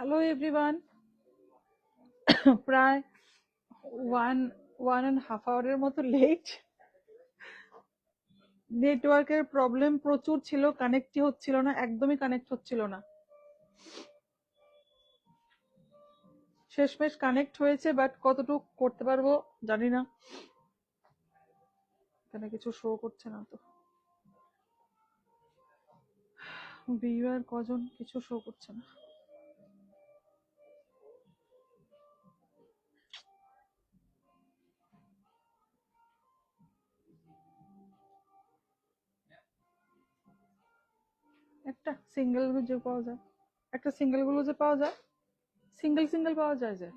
Hello everyone. প্রায় one one and half আওয়ারের মতো late. নেটওয়ার্কের প্রবলেম প্রচুর ছিল, কানেক্টই হচ্ছিল না, একদমই কানেক্ট হচ্ছিল না। শেষমেশ কানেক্ট হয়েছে, বাট কতটুকু করতে পারবো জানি না। এখানে কিছু শো করছে না তো, ভিউয়ার কজন, কিছু শো করছে না। একটা সিঙ্গেল যে পাওয়া যায়, একটা সিঙ্গেল গুলো যে পাওয়া যায়, সিঙ্গেল সিঙ্গেল পাওয়া যায় যে।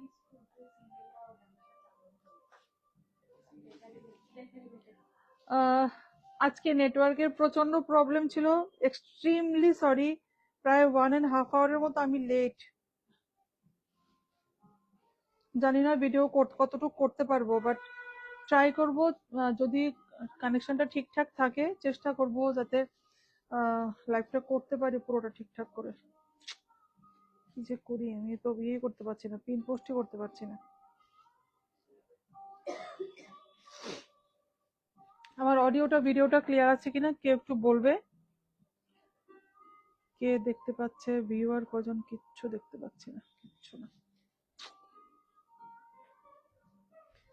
আজকে নেটওয়ার্কের প্রচন্ড প্রবলেম ছিল, এক্সট্রিমলি সরি। প্রায় ওয়ান অ্যান্ড হাফ আওয়ারের মতো আমি লেট। জানি না ভিডিও কতটুকু করতে পারবো, বাট ট্রাই করব। যদি কানেকশনটা ঠিকঠাক থাকে, চেষ্টা করব যাতে লাইভটা করতে পারি পুরোটা ঠিকঠাক করে। কি যে করি, আমি তো বিয়ে করতে পারছি না, পিন পোস্টই করতে পারছি না। আমার অডিওটা ভিডিওটা ক্লিয়ার আছে কিনা কেউ একটু বলবে। কে দেখতে পাচ্ছে, ভিউয়ার কজন, কিচ্ছু দেখতে পাচ্ছি না, কিচ্ছু না।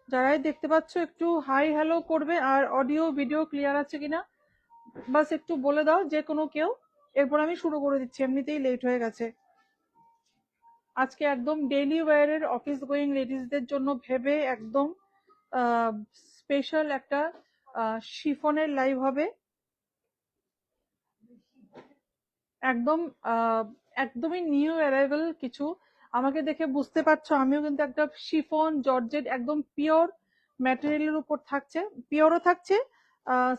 যারাই দেখতে পাচ্ছ একটু হাই হ্যালো করবে, আর অডিও ভিডিও ক্লিয়ার আছে কিনা বাস একটু বলে দাও, যে কোনো কেউ। এরপর আমি শুরু করে দিচ্ছি, এমনিতেই লেট হয়ে গেছে। আজকে একদম ডেইলি ওয়্যারের অফিস গোয়িং লেডিসদের জন্য ভেবে একদম স্পেশাল একটা শিফনের লাইভ হবে। একদম একদমই নিউ অ্যারাইভেল কিছু। আমাকে দেখে বুঝতে পারছো, আমিও কিন্তু একটা শিফন জর্জেট একদম পিওর ম্যাটেরিয়ালের উপর থাকছে, পিওরও থাকছে,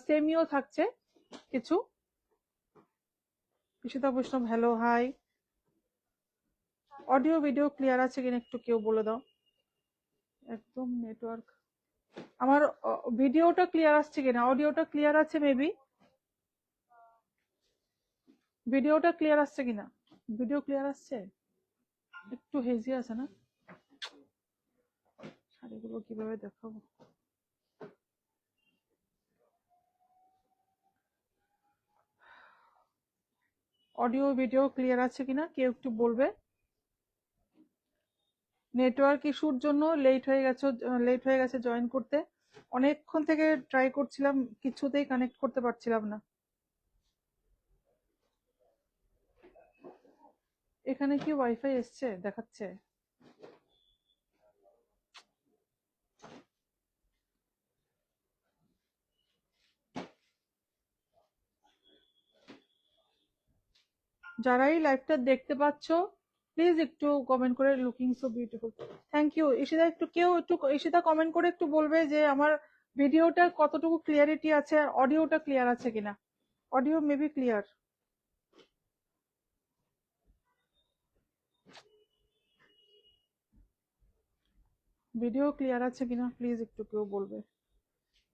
সেমিও থাকছে কিছু। Ishita Vaishnav, hello, hi. Audio video clear আছে কিনা একটু কেউ বলে দাও। একদম নেটওয়ার্ক, আমার ভিডিওটা ক্লিয়ার আসছে কিনা, অডিওটা ক্লিয়ার আছে মেবি, ভিডিওটা ক্লিয়ার আসছে কিনা। ভিডিও ক্লিয়ার আসছে, একটু হেজি আছে না। শাড়িগুলো কিভাবে দেখাবো। অডিও ভিডিও ক্লিয়ার আছে কিনা কেউ একটু বলবে। নেটওয়ার্ক ইস্যুর জন্য লেট হয়ে গেছে জয়েন করতে। অনেকক্ষণ থেকে ট্রাই করছিলাম, কিছুতেই কানেক্ট করতে পারছিলাম না। এখানে কি ওয়াইফাই এসছে দেখাচ্ছে। যারাই লাইভটা দেখতে পাচ্ছ, প্লিজ একটু কমেন্ট করে looking so beautiful. Thank you Ishita. একটু ঈশিতা কমেন্ট করে একটু বলবে যে আমার ভিডিওটা কতটুকু ক্লিয়ারিটি আছে, আর অডিওটা ক্লিয়ার আছে কিনা। Audio maybe clear, video clear আছে কিনা প্লিজ একটু কেউ বলবে,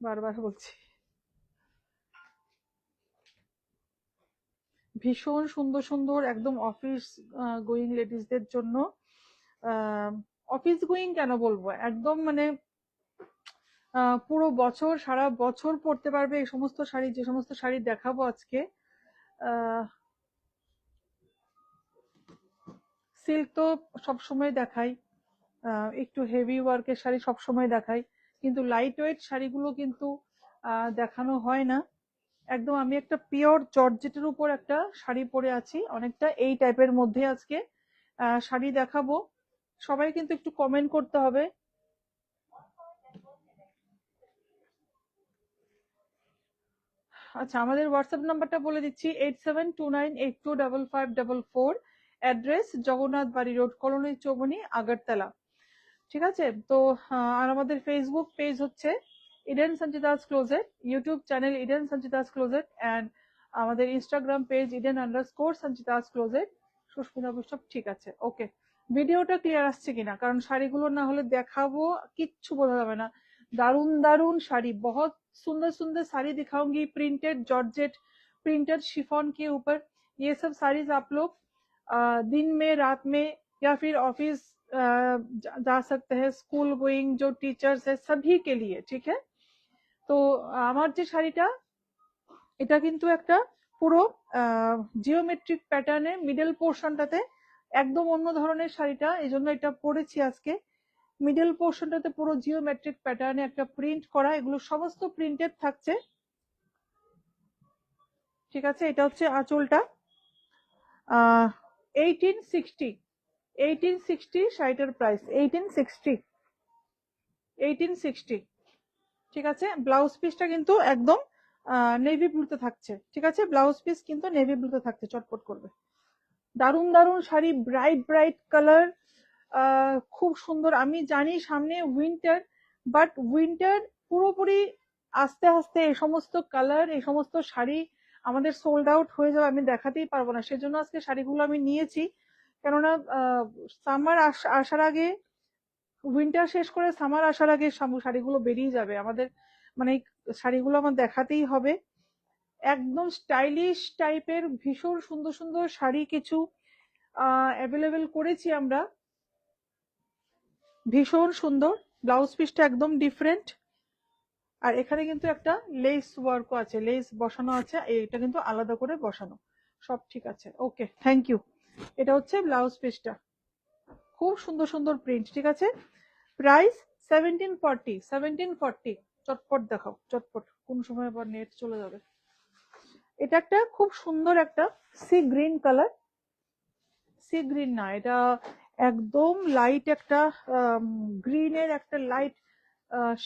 বারবার বলছি। ভীষণ সুন্দর সুন্দর একদম অফিস গোয়িং লেডিসদের জন্য। অফিস গোয়িং কেন বলবো, একদম মানে পুরো বছর, সারা বছর পরতে পারবে এই সমস্ত শাড়ি, যে সমস্ত শাড়ি দেখাবো আজকে। সিল্ক তো সবসময় দেখাই, একটু হেভি ওয়ার্কের শাড়ি সবসময় দেখাই, কিন্তু লাইট ওয়েট শাড়িগুলো কিন্তু দেখানো হয় না। একদম আমি একটা পিওর জর্জেটের উপর একটা শাড়ি পরে আছি, অনেকটা এই টাইপের মধ্যে আজকে শাড়ি দেখাবো। সবাই কিন্তু একটু কমেন্ট করতে হবে। আচ্ছা, আমাদের হোয়াটসঅ্যাপ নাম্বারটা বলে দিচ্ছি, 8729825544। অ্যাড্রেস জগন্নাথ বাড়ি রোড, কলোনি চৌবনি, আগরতলা। ঠিক আছে তো। আর আমাদের ফেসবুক পেজ হচ্ছে Eden Sanchita's Closet, YouTube channel Eden Sanchita's Closet, and আমাদের Instagram page Eden Sanchita's Closet. Susmita Vaishnav, ঠিক আছে, ওকে। ভিডিওটা ক্লিয়ার আসছে কিনা, কারণ শাড়িগুলো না হলে দেখাবো কিচ্ছু বোঝা যাবে না। दारुण दारुण साड़ी, बहुत सुंदर सुंदर साड़ी दिखाऊंगी, प्रिंटेड जॉर्जेट, प्रिंटेड शिफॉन के ऊपर। ये सब साड़ीज आप लोग दिन में, रात में या फिर ऑफिस जा सकते हैं, स्कूल गोइंग जो टीचर्स है सभी के लिए, ठीक है। তো আমার যে শাড়িটা, এটা কিন্তু একটা পুরো জিওমেট্রিক প্যাটার্নে মিডল পোর্শনটাতে একদম অন্য ধরনের শাড়িটা, এই জন্য এটা পরেছি আজকে। মিডল পোর্শনটাতে পুরো জিওমেট্রিক প্যাটার্নে একটা প্রিন্ট করা, এগুলো সমস্ত প্রিন্টেড থাকছে, ঠিক আছে। এটা হচ্ছে আঁচলটা। 1860, 1860 শাড়িটার প্রাইস 1860, 1860, ঠিক আছে। ব্লাউজ পিসটা কিন্তু একদম নেভি ব্লুতে থাকছে, ঠিক আছে। ব্লাউজ পিস কিন্তু নেভি ব্লুতে থাকছে, চটপট করবে। দারুন দারুন শাড়ি, ব্রাইট ব্রাইট কালার, খুব সুন্দর। আমি জানি সামনে উইন্টার, বাট উইন্টার পুরোপুরি আস্তে আস্তে এই সমস্ত কালার, এই সমস্ত শাড়ি আমাদের সোল্ড আউট হয়ে যাবে, আমি দেখাতেই পারবো না। সেজন্য আজকে শাড়িগুলো আমি নিয়েছি, কেননা সামার আসার আগে, উইন্টার শেষ করে সামার আসার আগে শাড়িগুলো বেরিয়ে যাবে আমাদের, মানে শাড়িগুলো আমার দেখাতেই হবে। একদম স্টাইলিশ টাইপের ভীষণ সুন্দর সুন্দর শাড়ি কিছু অ্যাভেলেবেল করেছি আমরা, ভীষণ সুন্দর। ব্লাউজ পিসটা একদম ডিফারেন্ট, আর এখানে কিন্তু একটা লেস ওয়ার্কও আছে, লেস বসানো আছে, এটা কিন্তু আলাদা করে বসানো, সব ঠিক আছে। ওকে, থ্যাংক ইউ। এটা হচ্ছে ব্লাউজ পিসটা, খুব সুন্দর সুন্দর প্রিন্ট, ঠিক আছে। প্রাইস 1740, 1740। চটপট দেখাও, চটপট, কোন সময় আবার নেট চলে যাবে। এটা একটা খুব সুন্দর একটা sea green colour, sea green না, এটা একদম লাইট একটা গ্রিনের একটা লাইট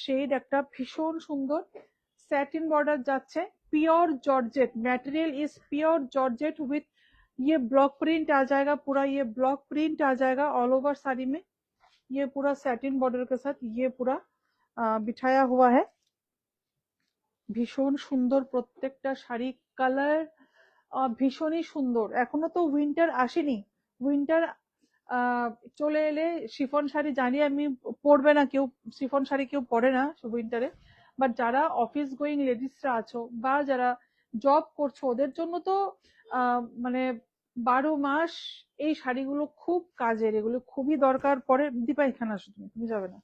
শেড, একটা ভীষণ সুন্দর স্যাটিন বর্ডার যাচ্ছে, pure georgette material is pure georgette with ये ब्लॉक प्रिंट आ जाएगा, पूरा ये ब्लॉक प्रिंट आ जाएगा ऑल ओवर साड़ी में, ये पूरा सैटिन बॉर्डर के साथ ये पूरा बिठाया हुआ है। ভীষণ সুন্দর প্রত্যেকটা শাড়ি, কালার ভীষণই সুন্দর। এখনো তো উইন্টার আসেনি, উইন্টার চলে এলে শিফন শাড়ি জানি আমি পরবে না কেউ, শিফন শাড়ি কেউ পরে না উইন্টারে, বাট যারা অফিস গোয়িং লেডিসরা আছো বা যারা জব করছো ওদের জন্য তো মানে 12 মাস এই শাড়িগুলো খুব কাজের, এগুলো খুবই দরকার পড়ে। দীপা এখানে আসো, তুমি তুমি যাবে না,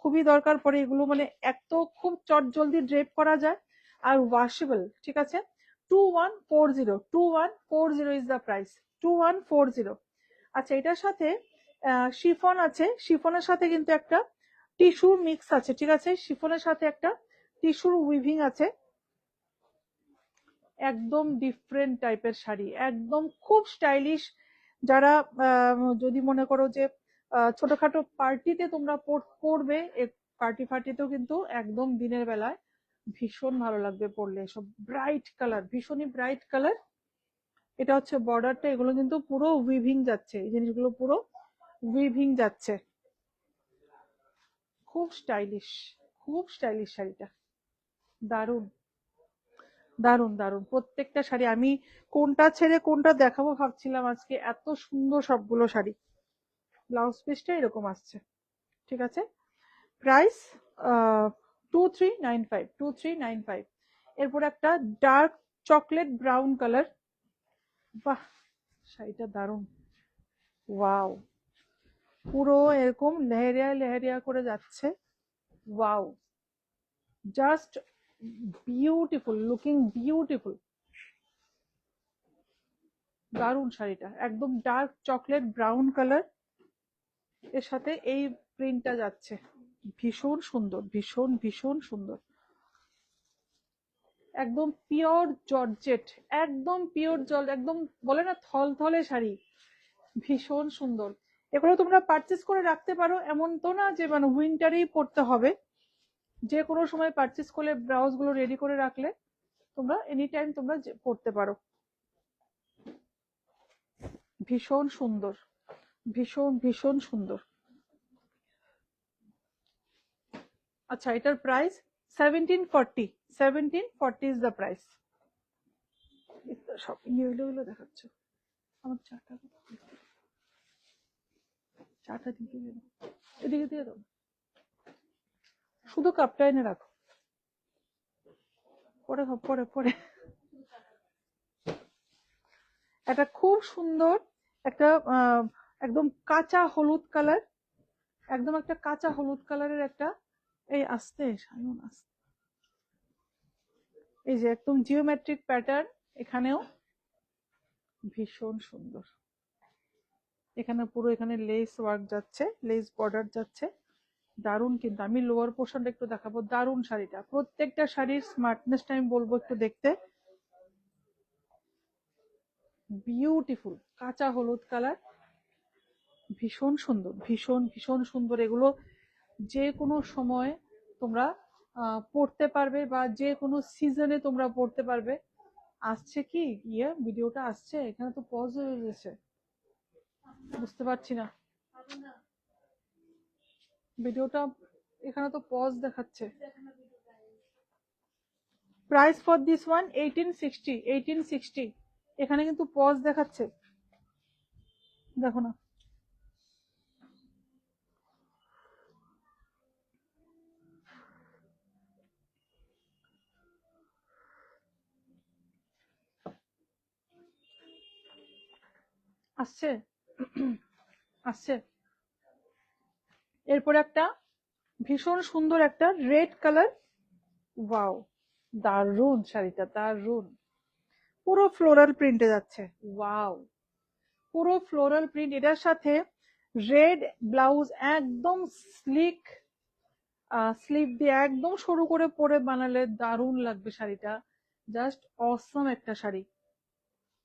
খুবই দরকার পড়ে এগুলো, মানে এক তো খুব চট জলদি ড্রেপ করা যায় আর ওয়াশেবল, ঠিক আছে। 2140, 2140 ইজ দ্য প্রাইস, 2140। আচ্ছা, এটার সাথে শিফন আছে, শিফনের সাথে কিন্তু একটা টিস্যু মিক্স আছে, ঠিক আছে। শিফনের সাথে একটা টিস্যুর উইভিং আছে, একদম ডিফারেন্ট টাইপের শাড়ি, একদম খুব স্টাইলিশ। যারা যদি মনে করো যে ছোটখাটো পার্টিতে তোমরা পরবে, পার্টি ফার্টিতেও কিন্তু একদম দিনের বেলায় ভীষণ ভালো লাগবে পরলে, সব ব্রাইট কালার, ভীষণই ব্রাইট কালার। এটা হচ্ছে বর্ডারটা, এগুলো কিন্তু পুরো উইভিং যাচ্ছে, এই জিনিসগুলো পুরো উইভিং যাচ্ছে, খুব স্টাইলিশ, খুব স্টাইলিশ শাড়িটা, দারুন দারুন দারুন প্রত্যেকটা শাড়ি। আমি কোনটা ছেড়ে কোনটা দেখাবো ভাবছিলাম আজকে, এত সুন্দর সবগুলো শাড়ি। ব্লাউজ পিসটা এরকম আসছে, ঠিক আছে। প্রাইস 2395, 2395। এরপর একটা ডার্ক চকলেট ব্রাউন কালার, বাহ শাড়িটা দারুন, ওয়াও, পুরো এরকম লেহেরিয়া লেহেরিয়া করে যাচ্ছে, wow, just beautiful looking, beautiful, দারুন শাড়িটা, একদম ডার্ক চকলেট ব্রাউন কালার, এর সাথে এই প্রিন্টটা যাচ্ছে, ভীষণ সুন্দর, ভীষণ ভীষণ সুন্দর, একদম পিওর জর্জেট, একদম পিওর জল, একদম বলে না থলথলে শাড়ি, ভীষণ সুন্দর। এগুলো তোমরা পারচেস করে রাখতে পারো, এমন তো না যে মানে উইন্টারেই পড়তে হবে, যে কোনো সময় পারচেস করলে ব্লাউজ গুলো রেডি করে রাখলে তোমরা এনি টাইম তোমরা পড়তে পারো, ভীষণ সুন্দর, ভীষণ ভীষণ সুন্দর। আচ্ছা, এটার প্রাইস 1740, 1740 ইজ দ্য প্রাইস। সব ইয়েলো দেখাচ্ছ, আমার চাটা চাটা দিকে এদিকে দিয়ে দাও, শুধু কাপটা এনে রাখো, পরে পরে পরে। একটা খুব সুন্দর একটা একদম কাঁচা হলুদ কালার, একদম একটা কাঁচা হলুদ কালারের একটা, এই আস্তে সায়ন আস্তে, এই যে একদম জিওমেট্রিক প্যাটার্ন, এখানেও ভীষণ সুন্দর। এখানে পুরো এখানে লেস ওয়ার্ক যাচ্ছে, লেস বর্ডার যাচ্ছে, দারুন। কিন্তু আমি লোয়ার পোর্শনটা একটু দেখাবো, দারুন শাড়িটা, প্রত্যেকটা শাড়ির স্মার্টনেসটা আমি বলবো একটু দেখতে, বিউটিফুল কাঁচা হলুদ কালার, ভীষণ সুন্দর, ভীষণ ভীষণ সুন্দর। এগুলো যে কোনো সময় তোমরা পড়তে পারবে বা যে কোনো সিজনে তোমরা পড়তে পারবে। আসছে কি ভিডিওটা আসছে, এখানে তো পজ হয়ে গেছে, বুঝতে পারছি না ভিডিওটা, এখানে তো পজ দেখাচ্ছে। প্রাইস ফর দিস ওয়ান 1860, 1860, এখানে কিন্তু পজ দেখাচ্ছে, দেখো না। আসছে আসছে। এরপর একটা ভীষণ সুন্দর একটা রেড কালার, ওয়াও, দারুন শাড়িটা, দারুন। পুরো ফ্লোরাল প্রিন্টে যাচ্ছে, ওয়াও, পুরো ফ্লোরাল প্রিন্ট, এটার সাথে রেড ব্লাউজ, একদম স্লিক স্লিভ দিয়ে একদম সরু করে পরে বানালে দারুন লাগবে শাড়িটা, জাস্ট অসম একটা শাড়ি।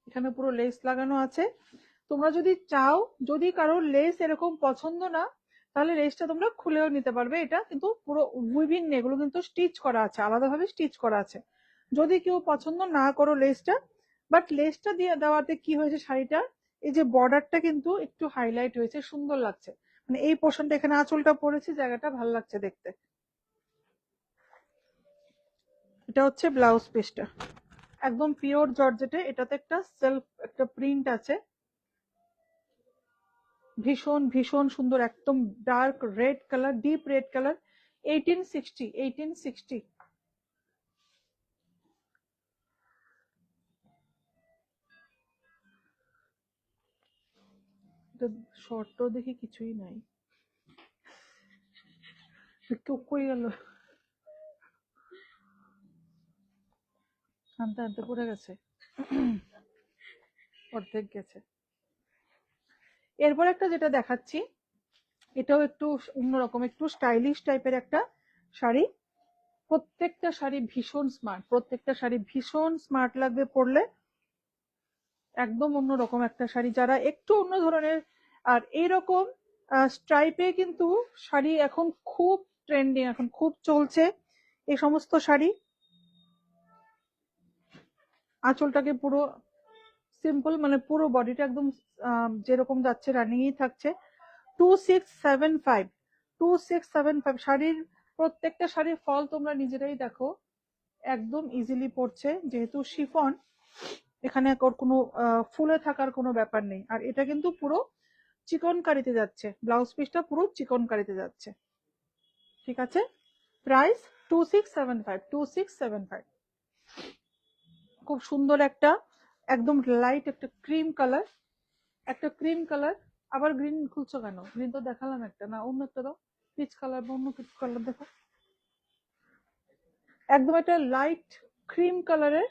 এখানে পুরো লেস লাগানো আছে, তোমরা যদি চাও, যদি কারোর লেস এরকম পছন্দ না, তাহলে লেসটা তোমরা খুলেও নিতে পারবে। এটা কিন্তু পুরো উইভিং, এগুলো কিন্তু স্টিচ করা আছে, আলাদাভাবে স্টিচ করা আছে। যদি কেউ পছন্দ না করো লেসটা, বাট লেসটা দিয়ে দেওয়াতে কি হয়েছে, শাড়িটা এই যে বর্ডারটা কিন্তু একটু হাইলাইট হয়েছে, সুন্দর লাগছে। মানে এই পোর্শনটা, এখানে আঁচলটা পড়েছে, জায়গাটা ভালো লাগছে দেখতে। এটা হচ্ছে ব্লাউজ পিসটা, একদম পিওর জর্জেটে, এটাতে একটা সেলফ একটা প্রিন্ট আছে, ভীষণ ভীষণ সুন্দর, একদম dark red colour, deep red colour, 1860, 1860। এটা শর্ট দেখি কিছুই নাই, কই গেল, আনতে আনতে পড়ে গেছে, অর্ধেক গেছে। এরপর একটা যেটা দেখাচ্ছি, এটাও একটু অন্যরকম, একটু স্টাইলিশ টাইপের একটা শাড়ি। প্রত্যেকটা শাড়ি ভীষণ স্মার্ট, প্রত্যেকটা শাড়ি ভীষণ স্মার্ট লাগবে পরলে, একদম অন্যরকম একটা শাড়ি, যারা একটু অন্য ধরনের। আর এইরকম স্ট্রাইপে কিন্তু শাড়ি এখন খুব ট্রেন্ডিং, এখন খুব চলছে এই সমস্ত শাড়ি। আঁচলটাকে পুরো সিম্পল, মানে পুরো বডিটা একদম যেরকম যাচ্ছে রানিংই থাকছে। 2675, 2675 শাড়ির, প্রত্যেকটা শাড়ির ফল তোমরা নিজেরাই দেখো, একদম ইজিলি পড়ছে, যেহেতু শিফন, এখানে কোনো ফুলে থাকার কোনো ব্যাপার নেই। আর এটা কিন্তু পুরো চিকন কারিতে যাচ্ছে, ব্লাউজ পিসটা পুরো চিকন কারিতে যাচ্ছে, ঠিক আছে। প্রাইস 2675, 2675। খুব সুন্দর একটা, একদম লাইট একটা ক্রিম কালার, একটা ক্রিম কালার। আবার গ্রিন খুলছো কেন? গ্রিন তো দেখালাম একটা, না অন্য একটা দাও, পিচ কালার বা অন্য কিছু কালার দেখো। একদম একটা লাইট ক্রিম কালারের,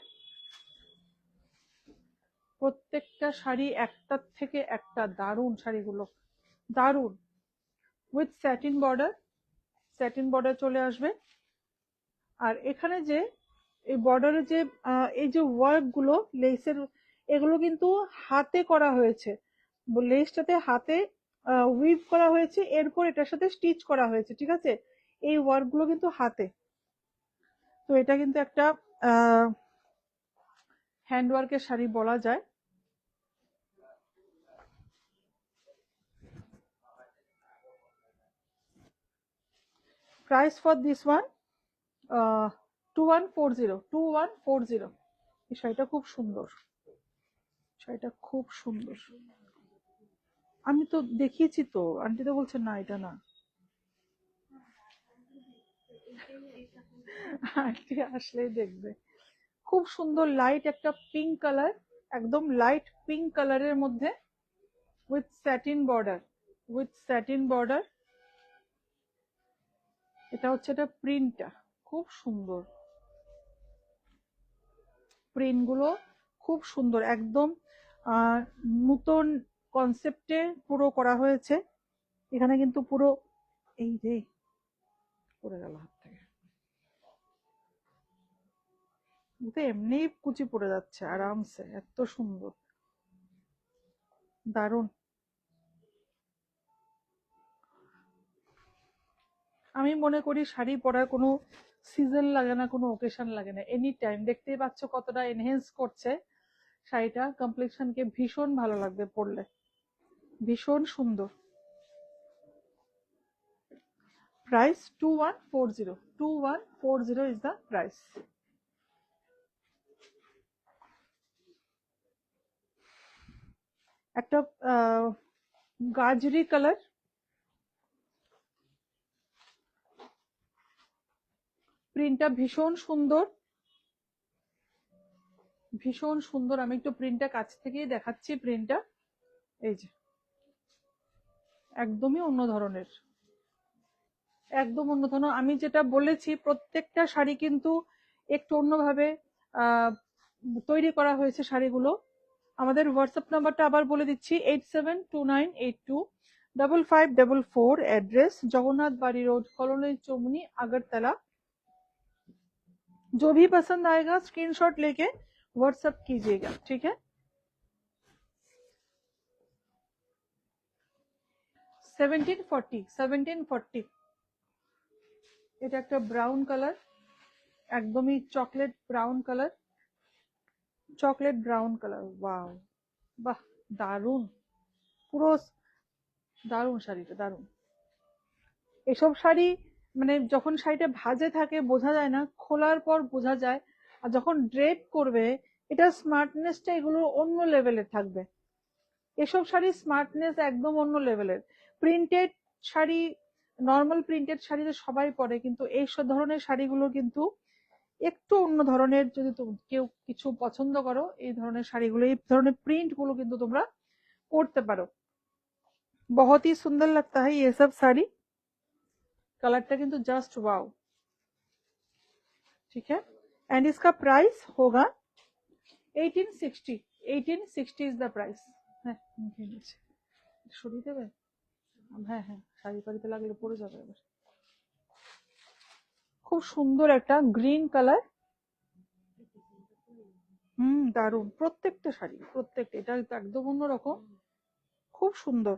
প্রত্যেকটা শাড়ি একটার থেকে একটা দারুন, শাড়িগুলো দারুন, with satin border, satin border চলে আসবে। আর এখানে যে এই বর্ডারে যে এই যে ওয়ার্ক গুলো লেসের, এগুলো কিন্তু হাতে করা হয়েছে, লেসটাতে হাতে উইভ করা হয়েছে, এরপর এটার সাথে স্টিচ করা হয়েছে, ঠিক আছে। এই ওয়ার্ক গুলো কিন্তু হাতে, তো এটা কিন্তু একটা হ্যান্ড ওয়ার্কের শাড়ি বলা যায়। Price for this one 2140, 2140। এই শাড়িটা খুব সুন্দর, শাড়িটা খুব সুন্দর। আমি তো দেখিয়েছি তো, আন্টি তো বলছে না এটা না, আন্টি আসলেই দেখবে। খুব সুন্দর লাইট একটা পিঙ্ক কালার, একদম লাইট পিঙ্ক কালারের মধ্যে with satin border, with satin border. এটা হচ্ছে এটা প্রিন্টটা খুব সুন্দর, প্রিন্ট গুলো খুব সুন্দর, একদম নতুন কনসেপ্টে পুরো করা হয়েছে। এখানে কিন্তু পুরো, এই যে পড়ে গেল হাত থেকে, তো এমনি কুচি পড়ে যাচ্ছে আরামসে, এত সুন্দর, দারুণ। আমি মনে করি শাড়ি পরার কোনো সিজন লাগে না, কোনো ওকেশন লাগে না, এনি টাইম। দেখতেই পাচ্ছ কতটা এনহেন্স করছে শাড়িটা, কমপ্লেকশনকে ভীষণ ভালো লাগবে পরলে, ভীষণ সুন্দর। Price 2140, 2140 is the price. একটা গাজরি কালার, প্রিন্টটা ভীষণ সুন্দর, ভীষণ সুন্দর। আমি একটু প্রিন্টটা কাছ থেকেই দেখাচ্ছি, প্রিন্টটা এই যে একদমই অন্য ধরনের, একদম অন্য ধরনের। আমি যেটা বলেছি প্রত্যেকটা শাড়ি কিন্তু একটু অন্যভাবে আহ, তৈরি করা হয়েছে শাড়িগুলো। আমাদের হোয়াটসঅ্যাপ নাম্বারটা আবার বলে দিচ্ছি, 8729825544। एड्रेस जगन्नाथ बाड़ी रोड, कॉलोनी चौमुनी, अगरतला। जो भी पसंद आएगा स्क्रीनशॉट लेके व्हाट्सएप कीजिएगा, ठीक है। 1740, 1740। এটা একটা ব্রাউন কালার, একদমই chocolate brown colour, chocolate brown colour. Wow, বাহ, দারুন, পুরো দারুন শাড়িটা, দারুন। এসব শাড়ি মানে যখন শাড়িটা ভাজে থাকে বোঝা যায় না, খোলার পর বোঝা যায়। আর যখন ড্রেপ করবে, এটা স্মার্টনেসটা এগুলো অন্য লেভেলের থাকবে। এসব শাড়ি স্মার্টনেস একদম অন্য লেভেলের। Printed sari, normal printed sari তো সবাই পরে, কিন্তু এই সব ধরনের শাড়িগুলো কিন্তু একটু অন্য ধরনের। যদি কেউ কিছু পছন্দ করো, এই ধরনের শাড়িগুলো, এই ধরনের প্রিন্ট গুলো কিন্তু তোমরা পরতে পারো। बहुत ही सुंदर लगता है ये सब साड़ी। कलरটা কিন্তু জাস্ট ওয়াও, ठीक है। एंड इसका प्राइस होगा 1860, 1860 इज द प्राइस। হ্যাঁ, সরিয়ে দেবে। হ্যাঁ হ্যাঁ, শাড়ি ফাড়িতে লাগলে পড়ে যাবে এবার। খুব সুন্দর একটা গ্রিন কালার, দারুন প্রত্যেকটা শাড়ি, প্রত্যেকটা, এটা একদম অন্যরকম, খুব সুন্দর।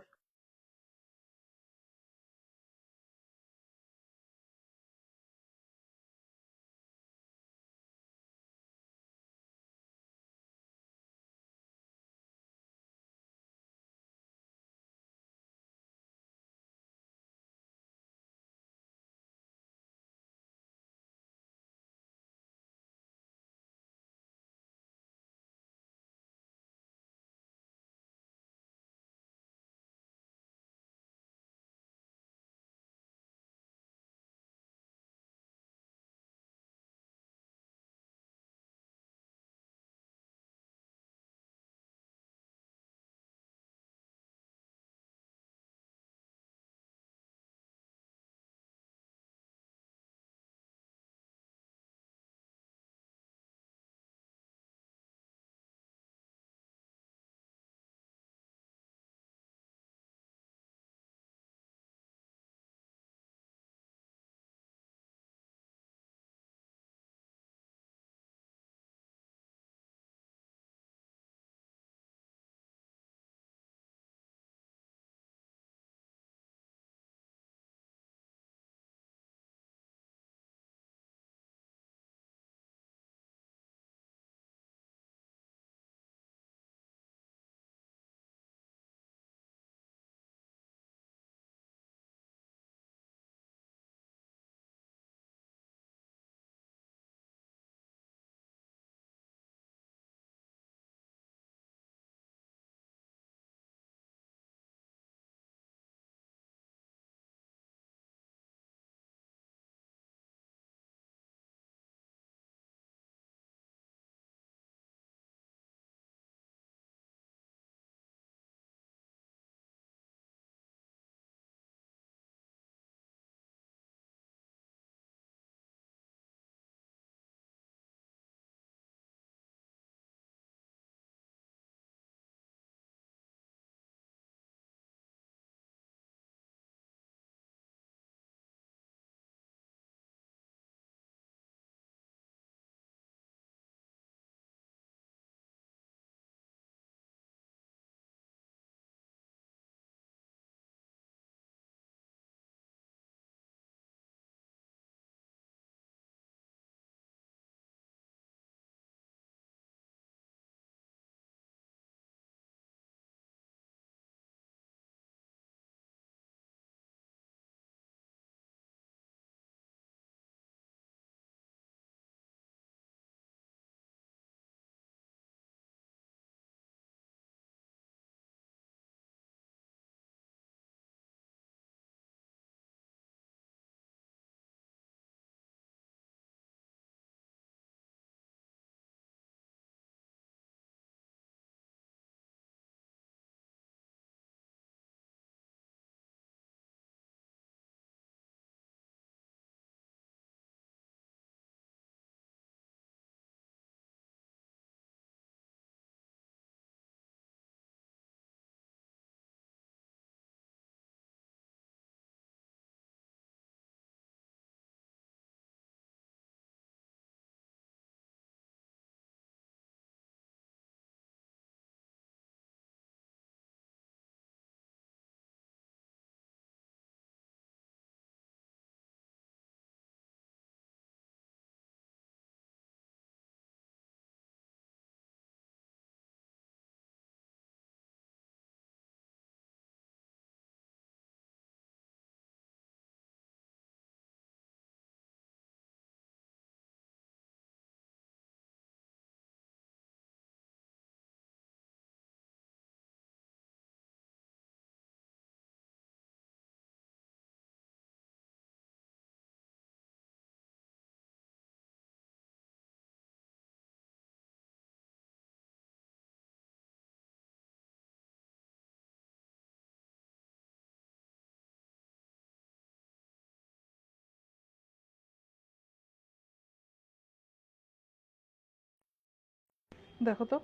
দেখো তো,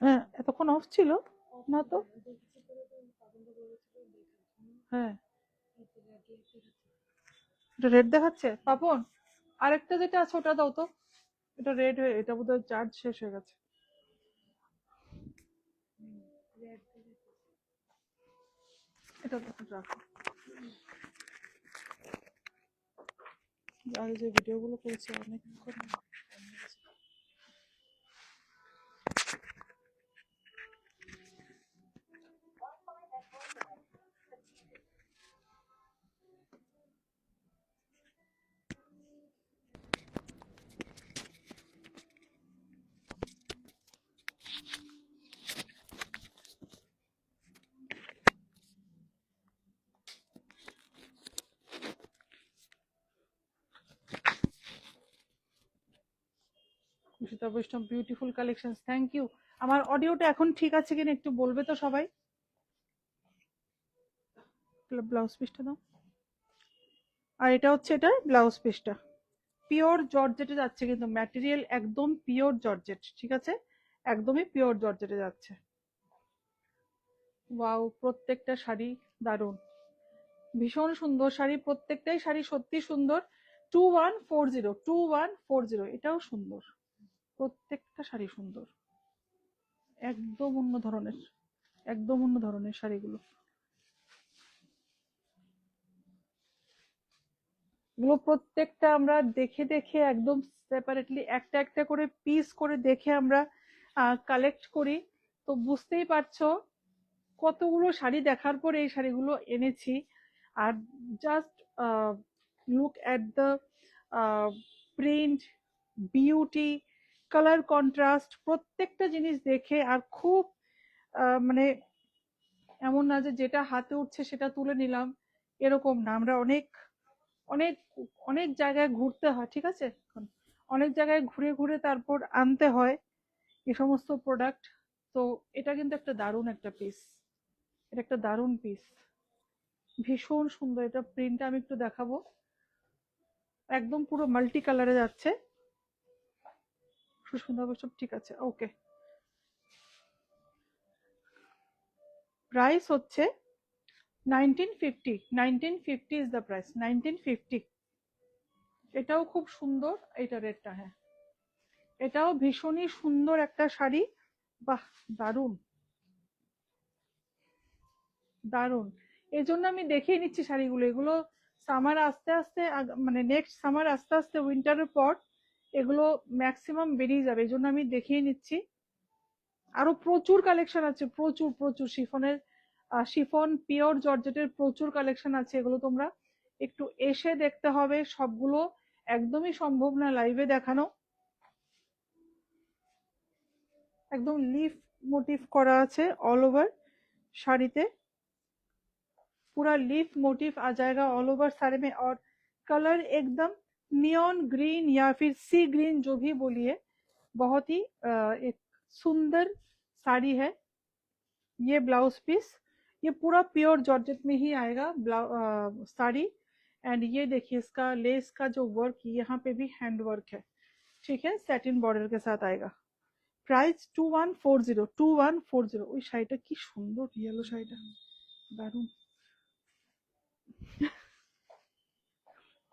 হ্যাঁ এতক্ষণ অফ ছিল না তো। হ্যাঁ এটা রেড দেখাচ্ছে পাপন, আরেকটা যেটা আছে ওটা দাও তো। এটা রেড হয়ে, এটা বোধহয় চার্জ শেষ হয়ে গেছে। এটা রাখো, আগে যে ভিডিওগুলো করেছি অনেকক্ষণ। কুশিতা বৈষ্ণব বিউটিফুল কালেকশন, থ্যাংক ইউ। আমার অডিওটা এখন ঠিক আছে কিনা একটু বলবে তো সবাই। ব্লাউজ পিসটা দাও। আর এটা হচ্ছে এটার ব্লাউজ পিসটা, পিওর জর্জেটে যাচ্ছে, কিন্তু ম্যাটেরিয়াল একদম পিওর জর্জেট, ঠিক আছে, একদমই পিওর জর্জেটে যাচ্ছে। ওয়াও, প্রত্যেকটা শাড়ি দারুণ, ভীষণ সুন্দর শাড়ি, প্রত্যেকটাই শাড়ি সত্যি সুন্দর। 2140, এটাও সুন্দর, প্রত্যেকটা শাড়ি সুন্দর, একদম অন্য ধরনের, একদম অন্য ধরনের শাড়িগুলো। এগুলো প্রত্যেকটা আমরা দেখে দেখে একদম সেপারেটলি একটা একটা করে পিস করে দেখে আমরা কালেক্ট করি। তো বুঝতেই পারছো কতগুলো শাড়ি দেখার পরে এই শাড়িগুলো এনেছি। আর just look at the print, beauty, colour contrast, প্রত্যেকটা জিনিস দেখে আর খুব মানে এমন না যে যেটা হাতে উঠছে সেটা তুলে নিলাম, এরকম না। আমরা অনেক অনেক অনেক জায়গায় ঘুরতে হয়, ঠিক আছে, অনেক জায়গায় ঘুরে ঘুরে তারপর আনতে হয় এই সমস্ত প্রোডাক্ট। তো এটা কিন্তু একটা দারুণ একটা পিস, এটা একটা দারুণ পিস, ভীষণ সুন্দর। এটা প্রিন্টটা আমি একটু দেখাবো, একদম পুরো মাল্টি কালারে যাচ্ছে। সুস্মিতা সব ঠিক আছে, ওকে। প্রাইস হচ্ছে 1950, 1950 ইজ দ্য প্রাইস, 1950। এটাও খুব সুন্দর, এটা রেটটা, হ্যাঁ এটাও ভীষণই সুন্দর একটা শাড়ি, বাহ দারুণ দারুণ। এই জন্য আমি দেখিয়ে নিচ্ছি শাড়িগুলো, এগুলো সামার আস্তে আস্তে মানে নেক্সট সামার আস্তে আস্তে উইন্টারের পর এগুলো ম্যাক্সিমাম বেরিয়ে যাবে, এই জন্য আমি দেখিয়ে নিচ্ছি। আরো প্রচুর কালেকশন আছে, প্রচুর প্রচুর শিফনের, শিফন পিওর জর্জেটের প্রচুর কালেকশন আছে, এগুলো তোমরা একটু এসে দেখতে হবে, সবগুলো একদমই সম্ভব না লাইভে দেখানো। একদম লিফ মোটিভ করা আছে অল ওভার শাড়ीতে, पूरा लीफ मोटिव आ जाएगा ऑल ओवर साड़ी में। और कलर एकदम नियॉन ग्रीन या फिर सी ग्रीन जो भी बोलिए, बहुत ही एक सुंदर साड़ी है। ये ब्लाउज पीस, ये पूरा प्योर जॉर्जेट में ही आएगा साड़ी। एंड ये देखिए इसका लेस का जो वर्क, यहाँ पे भी हैंड वर्क है, ठीक है, सैटिन बॉर्डर के साथ आएगा। প্রাইস 2140, ওই শাড়িটা কি সুন্দর, ইয়েলো শাড়িটা দারুণ,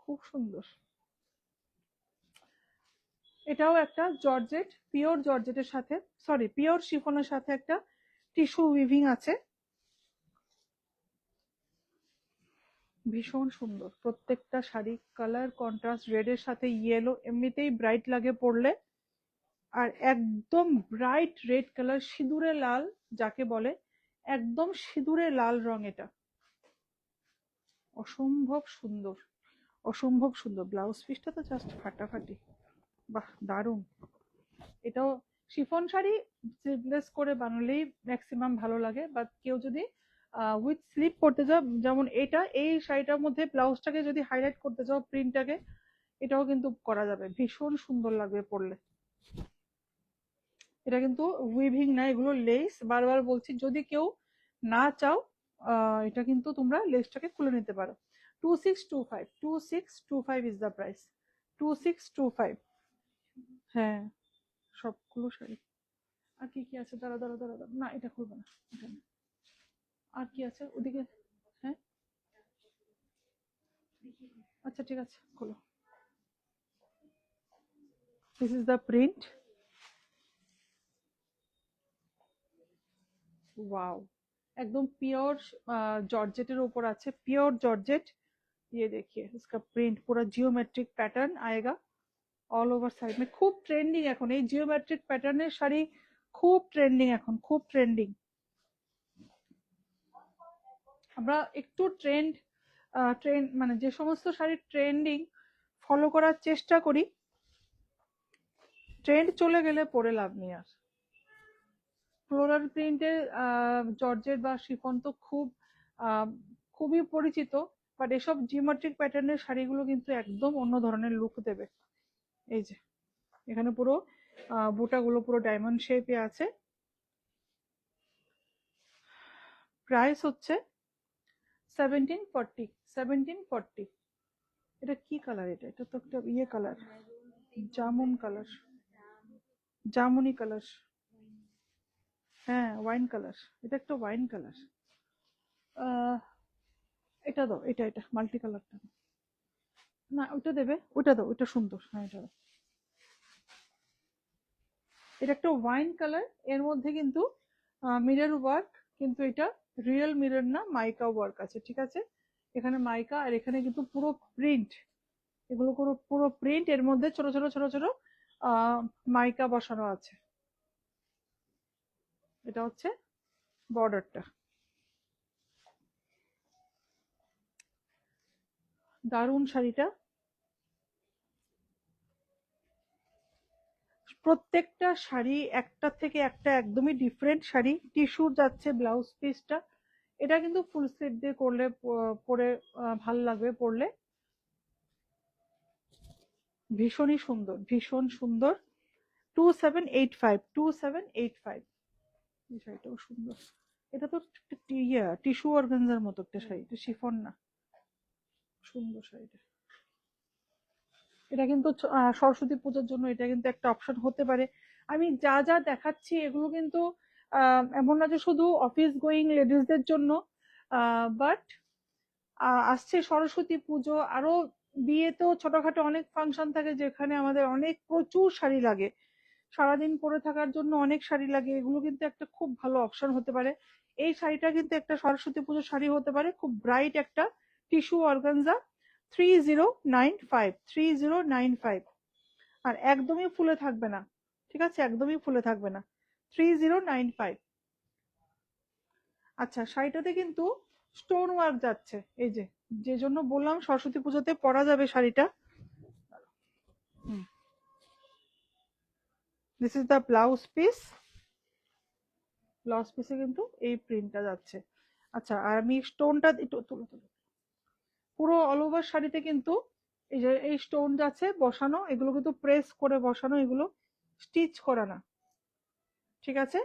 খুব সুন্দর। এটাও একটা জর্জেট, পিওর জর্জেটের সাথে, সরি পিওর শিফনের সাথে একটা টিস্যু উইভিং আছে, ভীষণ সুন্দর প্রত্যেকটা শাড়ি। কালার কন্ট্রাস্ট, রেডের সাথে ইয়েলো এমনিতেই ব্রাইট লাগে পরলে, আর একদম ব্রাইট রেড কালার, সিঁদুরে লাল যাকে বলে, একদম সিঁদুরে লাল রং, এটা অসম্ভব সুন্দর, অসম্ভব সুন্দর। ব্লাউজ পিসটা তো জাস্ট ফাটাফাটি, বাহ দারুণ। এটাও শিফন শাড়ি স্লিভলেস করে বানালেই ম্যাক্সিমাম ভালো লাগে, বাট কেউ যদি উইথ স্লিপ করতে চাও, যেমন এটা, এই শাড়িটার মধ্যে ব্লাউজটাকে যদি হাইলাইট করতে চাও প্রিন্টটাকে, এটাও কিন্তু করা যাবে, ভীষণ সুন্দর লাগবে পরলে। এটা কিন্তু উইভিং না, এগুলো লেস, বারবার বলছি যদি কেউ না চাও এটা কিন্তু তোমরা লেসটাকে খুলে নিতে পারো। 2625, 2625 ইজ দ্য প্রাইস, 2625। হ্যাঁ, সবগুলো শাড়ি। আর কি কি আছে, দাঁড়া দাঁড়া দাঁড়া দাঁড়া, না এটা খুলবে না, এটা না। আর কি আছে ওদিকে? হ্যাঁ, আচ্ছা ঠিক আছে, খোলো। This is the print. Wow, एकदम प्योर जॉर्जेटेर ऊपर আছে, प्योर जॉर्जेट। ये देखिए इसका प्रिंट पूरा जियोमेट्रिक पैटर्न आएगा ऑल ओवर साइड में। खूब ट्रेंडिंग এখন এই জিওমেট্রিক প্যাটার্নের শাড়ি, খুব ট্রেন্ডিং এখন, খুব ট্রেন্ডিং। আমরা একটু ট্রেন্ড মানে যে সমস্ত শাড়ি ট্রেন্ডিং ফলো করার চেষ্টা করি, ট্রেন্ড চলে গেলে পরে লাভ নেই আর। ফ্লোরাল প্রিন্টের জর্জেট বা শিফন তো খুবই পরিচিত, বাট এসব জিওমেট্রিক প্যাটার্নের শাড়িগুলো কিন্তু একদম অন্য ধরনের লুক দেবে। এই যে এখানে পুরো বুটাগুলো পুরো ডায়মন্ড শেপে আছে। প্রাইস হচ্ছে 1740। 1740। এটা কি কালার? এটা তো একটা ইয়ে colour, jamun colour, jamuni colour. হ্যাঁ, ওয়াইন কালার, এটা একটা ওয়াইন কালার। এটা দাও, এটা মাল্টি কালারটা। না ওইটা দেবে, ওইটা দাও, ওইটা সুন্দর। হ্যাঁ এটা দাও। এটা একটা ওয়াইন কালার, এর মধ্যে কিন্তু মিরর ওয়ার্ক, কিন্তু এটা রিয়েল মিরর না, মাইকা ওয়ার্ক আছে, ঠিক আছে। এখানে মাইকা, আর এখানে কিন্তু পুরো প্রিন্ট, এগুলো পুরো পুরো প্রিন্ট, এর মধ্যে ছোট ছোট ছোট ছোট মাইকা বসানো আছে। এটা হচ্ছে বর্ডারটা। দারুণ শাড়িটা। প্রত্যেকটা শাড়ি একটা থেকে একটা একদমই ডিফারেন্ট শাড়ি। টিস্যু যাচ্ছে ব্লাউজ পিসটা, এটা কিন্তু ফুল স্লিভ দিয়ে করলে পরে ভাল লাগবে পরলে, ভীষণই সুন্দর, ভীষণ সুন্দর। 2785, 2785। এই শাড়িটাও সুন্দর। এটা তো টিস্যু অর্গানজার মতো একটা শাড়ি, এটা শিফন না। সুন্দর শাড়িটা। এটা কিন্তু সরস্বতী পুজোর জন্য এটা কিন্তু একটা অপশন হতে পারে। আমি যা যা দেখাচ্ছি এগুলো কিন্তু এমন না যে শুধু অফিস গোয়িং লেডিসদের জন্য, বাট আসছে সরস্বতী পুজো, আরো বিয়েতেও ছোটখাটো অনেক ফাংশন থাকে যেখানে আমাদের অনেক প্রচুর শাড়ি লাগে, সারাদিন পরে থাকার জন্য অনেক শাড়ি লাগে, এগুলো কিন্তু একটা খুব ভালো অপশন হতে পারে। এই শাড়িটা কিন্তু একটা সরস্বতী পুজোর শাড়ি হতে পারে, খুব ব্রাইট একটা টিস্যু অর্গানজা। 3095, 3095। আর একদমই ফুলে থাকবে না, ঠিক আছে, একদমই ফুলে থাকবে না। 3095। আচ্ছা, শাড়িটাতে কিন্তু স্টোন ওয়ার্ক যাচ্ছে, এই যে, যে জন্য বললাম সরস্বতী পুজোতে পরা যাবে শাড়িটা। This is the blouse piece. Blouse পিসে কিন্তু এই প্রিন্টটা যাচ্ছে। আচ্ছা, আর আমি স্টোনটা একটু তুলে তুলে, পুরো অল ওভার শাড়িতে কিন্তু এই যে এই স্টোন যাচ্ছে বসানো, এগুলো কিন্তু প্রেস করে বসানো, এগুলো স্টিচ করা না, ঠিক আছে।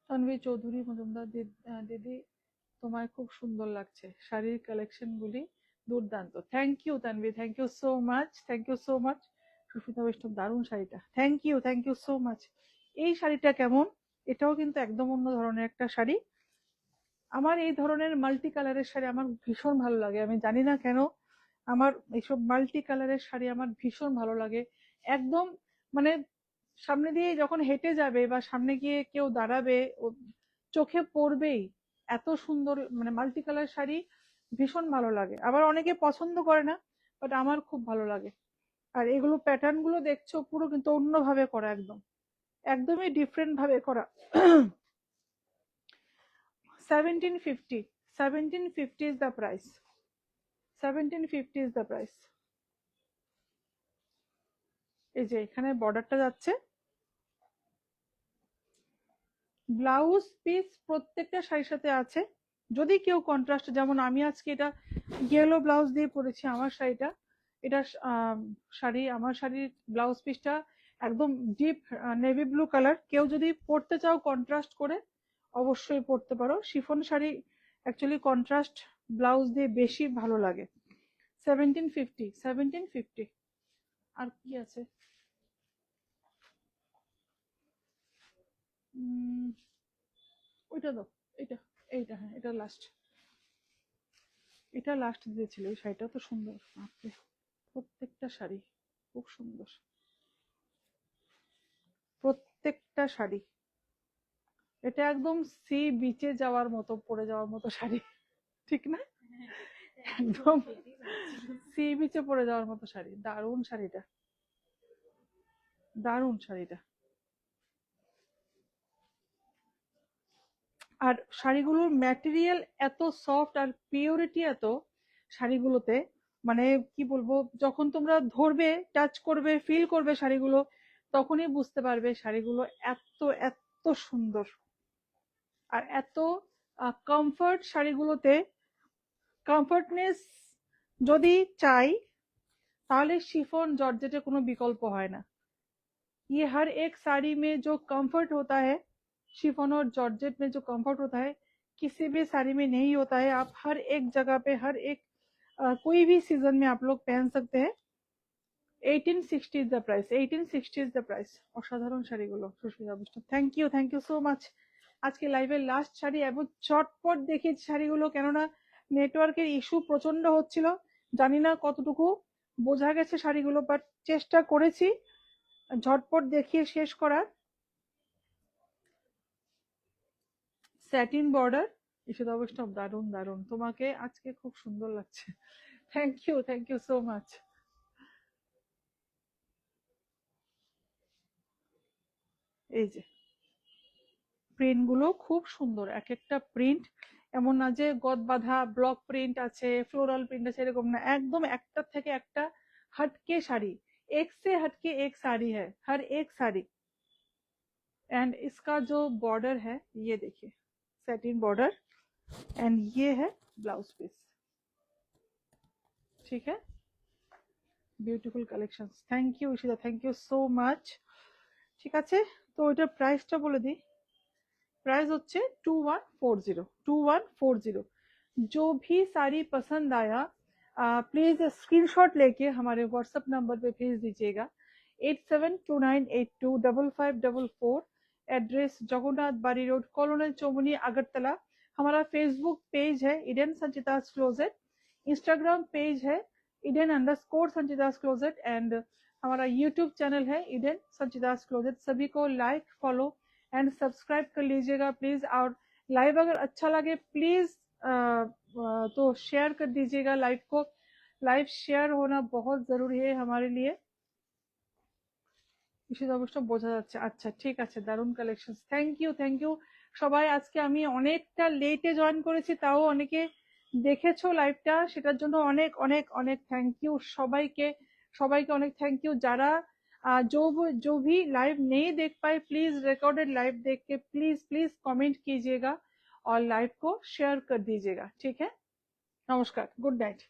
তানভি চৌধুরী মজুমদার, দিদি তোমায় খুব সুন্দর লাগছে, শাড়ির কালেকশন গুলি দুর্দান্ত। Thank you Tanvi, thank you so much, thank you so much. Susmita Vaishnav, দারুণ শাড়িটা, থ্যাংক ইউ সো মাচ। এই শাড়িটা কেমন? এটাও কিন্তু একদম অন্য ধরনের একটা শাড়ি। আমার এই ধরনের মাল্টি কালারের শাড়ি আমার ভীষণ ভালো লাগে, আমি জানি না কেন, আমার এইসব মাল্টি কালারের শাড়ি আমার ভীষণ ভালো লাগে। একদম মানে সামনে দিয়ে যখন হেঁটে যাবে বা সামনে গিয়ে কেউ দাঁড়াবে, চোখে পড়বেই, এত সুন্দর মানে মাল্টি কালার শাড়ি ভীষণ ভালো লাগে। আবার অনেকে পছন্দ করে না, বাট আমার খুব ভালো লাগে। আর এগুলো প্যাটার্ন গুলো দেখছো পুরো কিন্তু অন্যভাবে করা, একদম একদমই ডিফারেন্ট ভাবে করা। 1750, 1750 is the price, 1750 is the price। এই যে এখানে বর্ডারটা যাচ্ছে, ব্লাউজ পিস প্রত্যেকটা শাড়ির সাথে আছে। যদি কেউ কন্ট্রাস্ট, যেমন আমি আজকে এটা ইয়েলো ব্লাউজ দিয়ে পরেছি আমার শাড়িটা, এটা শাড়ি, আমার শাড়ির ব্লাউজ পিসটা একদম ডিপ নেভি ব্লু কালার। কেউ যদি পরতে চাও কন্ট্রাস্ট করে, অবশ্যই পরতে পারো। Chiffon sari actually contrast blouse দিয়ে বেশি ভালো লাগে। 1750, 1750। আর কি আছে, ওইটা দাও, এটা, এইটা, হ্যাঁ এটা লাস্ট, এটা লাস্ট দিয়েছিল। এই শাড়িটা তো সুন্দর, বাপরে, প্রত্যেকটা শাড়ি খুব সুন্দর, প্রত্যেকটা শাড়ি। এটা একদম সি বিচে যাওয়ার মতো, পরে যাওয়ার মতো শাড়ি, ঠিক না? একদম সি বিচে পরে যাওয়ার মতো শাড়ি। দারুণ শাড়িটা, দারুণ শাড়িটা। আর শাড়িগুলোর ম্যাটেরিয়াল এত সফট আর পিওরিটি এত শাড়িগুলোতে, মানে কি বলবো, যখন তোমরা ধরবে, টাচ করবে, ফিল করবে শাড়িগুলো, তখনই বুঝতে পারবে শাড়িগুলো এত এত সুন্দর। আর এত কমফর্ট শাড়িগুলোতে, কমফর্টনেস যদি চাই, তাহলে শিফন জর্জেটের কোনো বিকল্প হয় না। ये हर एक साड़ी में जो कंफर्ट होता है, शिफॉन और जॉर्जेट में जो कंफर्ट होता है, किसी भी साड़ी में नहीं होता है। आप हर एक जगह पे, हर एक कोई भी सीजन में आप लोग पहन सकते हैं। 1860 is the price, 1860 is the price. অসাধারণ শাড়িগুলো সুস্মিতা বৈষ্ণব, থ্যাংক ইউ সো মাচ। আজকে লাইভের লাস্ট শাড়ি, এবং চটপট দেখিয়েছি শাড়িগুলো, কেননা নেটওয়ার্কের ইস্যু প্রচন্ড হচ্ছিল। জানি না কতটুকু বোঝা গেছে শাড়িগুলো, বাট চেষ্টা করেছি ঝটপট দেখিয়ে শেষ করার। স্যাটিন বর্ডার, ঈশিতা বৈষ্ণব, দারুণ দারুণ, তোমাকে আজকে খুব সুন্দর লাগছে। Thank you so much. এই যে প্রিন্ট গুলো খুব সুন্দর, এক একটা প্রিন্ট এমন না যে গদ বাঁধা ব্লক প্রিন্ট আছে, ফ্লোরাল প্রিন্ট আছে, এরকম না, একদম একটা থেকে একটা हटके साड़ी, एक से हटके एक साड़ी है, हर एक साड़ी। एंड इसका जो बॉर्डर है, ये देखिए, सैटिन बॉर्डर, एंड ये है ब्लाउज पीस, ठीक है। Beautiful collections, thank you Ishita, thank you so much. ঠিক আছে, তো ওইটার প্রাইসটা বলে দিই। प्राइस होच्छे 2140, 2140। जो भी साड़ी पसंद आया, प्लीज स्क्रीनशॉट लेके हमारे व्हाट्सएप नंबर पे भेज दीजिएगा, 8729825544। एड्रेस जगन्नाथ बाड़ी रोड, कॉलोनी चौमुनी, अगरतला। हमारा फेसबुक पेज है इडन संचितास क्लोजेट, इंस्टाग्राम पेज है इडन_संचितास क्लोजेट, एंड हमारा यूट्यूब चैनल है इडन संचितास क्लोजेट। सभी को लाइक, फॉलो एंड सब्सक्राइब कर लीजिएगा प्लीज। और लाइव अगर अच्छा लगे प्लीज तो शेयर कर दीजिएगा लाइव को। लाइव शेयर होना बहुत जरूरी है हमारे लिए। ঈশিতা অবশ্য বোঝা যাচ্ছে, আচ্ছা ঠিক আছে, দারুণ কালেকশন, থ্যাংক ইউ সবাই। আজকে আমি অনেকটা লেটে জয়েন করেছি, তাও অনেকে দেখেছো লাইভটা, সেটার জন্য অনেক অনেক অনেক থ্যাংক ইউ সবাইকে, সবাইকে অনেক থ্যাংক ইউ। যারা जो भी लाइव नहीं देख पाए, प्लीज रिकॉर्डेड लाइव देख के प्लीज प्लीज कमेंट कीजिएगा और लाइव को शेयर कर दीजिएगा, ठीक है। नमस्कार, गुड नाइट।